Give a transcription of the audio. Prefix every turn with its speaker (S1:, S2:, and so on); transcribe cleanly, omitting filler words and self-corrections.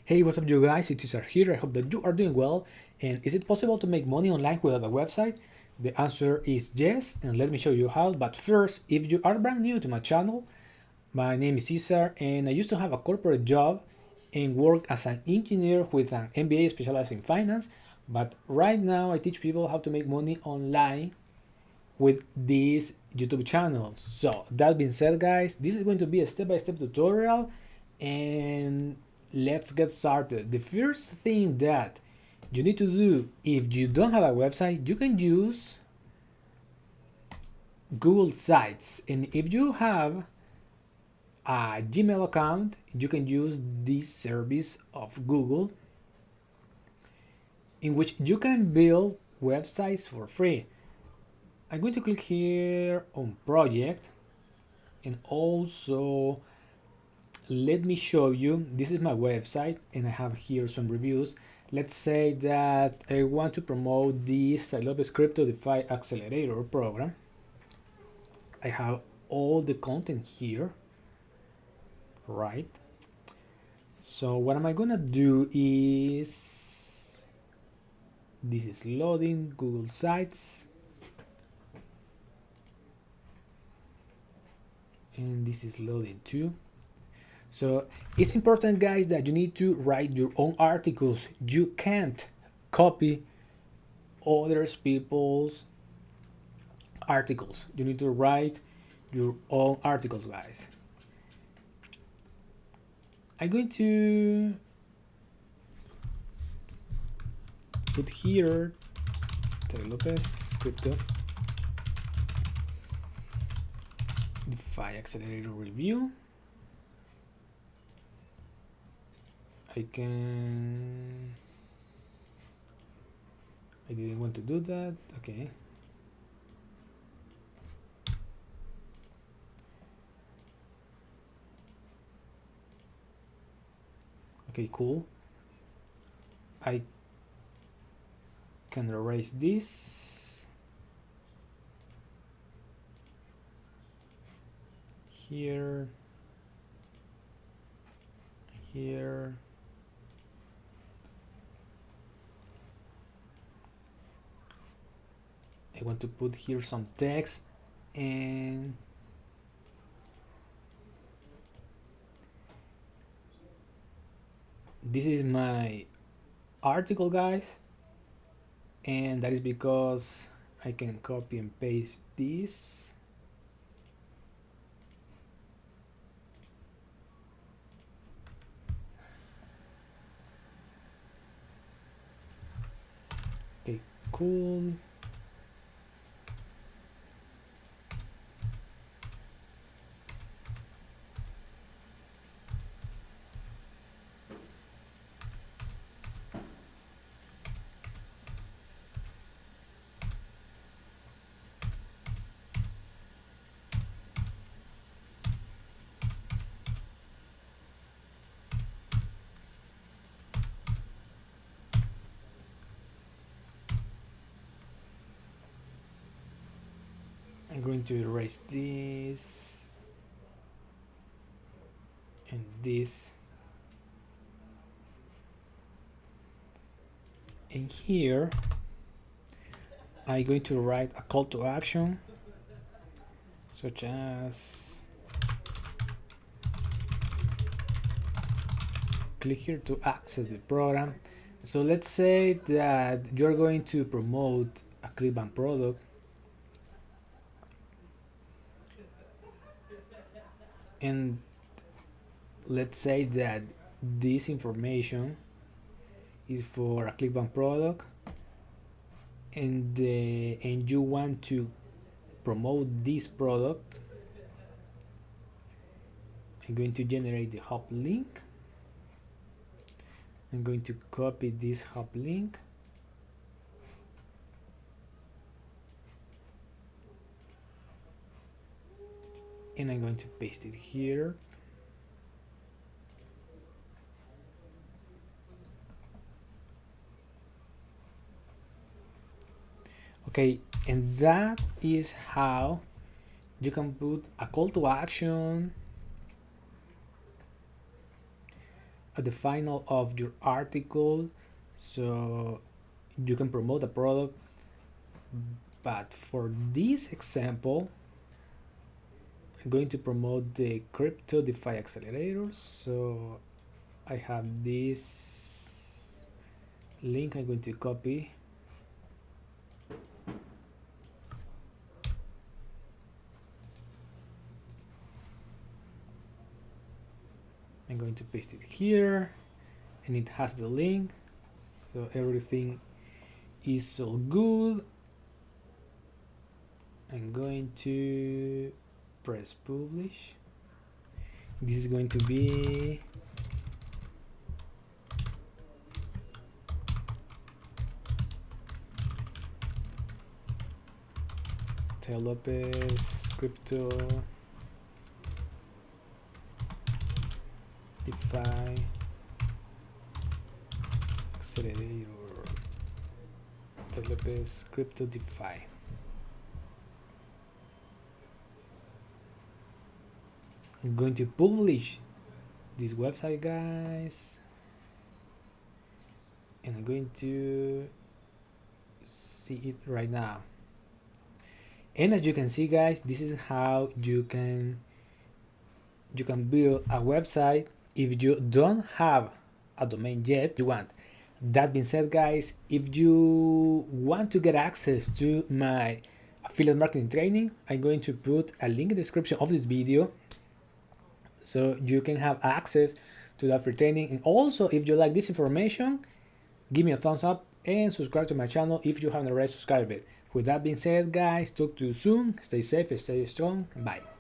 S1: Hey, what's up, you guys? It is Cesar here. I hope that you are doing well. And is it possible to make money online without a website? The answer is yes, and let me show you how. But first, if you are brand new to my channel, my name is Cesar, and I used to have a corporate job and work as an engineer with an MBA specialized in finance. But right now, I teach people how to make money online with this YouTube channel. So that being said, guys, this is going to be a step-by-step tutorial, and let's get started. The first thing that you need to do, if you don't have a website, you can use Google Sites, and if you have a Gmail account, you can use this service of Google, in which you can build websites for free. I'm going to click here on project, and also let me show you, this is my website and I have here some reviews. Let's say that I want to promote this I Love Crypto DeFi Accelerator program. I have all the content here, right? So what am I gonna do is, this is loading Google Sites, and this is loading too. So it's important, guys, that you need to write your own articles. You can't copy other people's articles. You need to write your own articles, guys. I'm going to put here Tai Lopez Crypto DeFi Accelerator Review. I didn't want to do that. Okay. Okay, cool. I can erase this. Here. Here. I want to put here some text, and this is my article, guys, and that is because I can copy and paste this. Okay, cool. I'm going to erase this and this, and here I'm going to write a call to action, such as click here to access the program. So let's say that you're going to promote a ClickBank product, and let's say that this information is for a ClickBank product, and you want to promote this product. I'm going to generate the hub link. I'm going to copy this hub link, and I'm going to paste it here. Okay, and that is how you can put a call to action at the final of your article, so you can promote a product. But for this example, I'm going to promote the crypto DeFi accelerator. So I have this link I'm going to copy. I'm going to paste it here, and it has the link, so everything is all good. I'm going to press publish. This is going to be Teo Lopez crypto DeFi accelerator. Teo Lopez crypto DeFi. I'm going to publish this website, guys, and I'm going to see it right now. And as you can see, guys, this is how you can build a website if you don't have a domain yet. You want. That being said, guys, if you want to get access to my affiliate marketing training, I'm going to put a link in the description of this video, so you can have access to that free training. And also, if you like this information, give me a thumbs up and subscribe to my channel if you haven't already subscribed. With that being said, guys, talk to you soon. Stay safe, stay strong, and bye.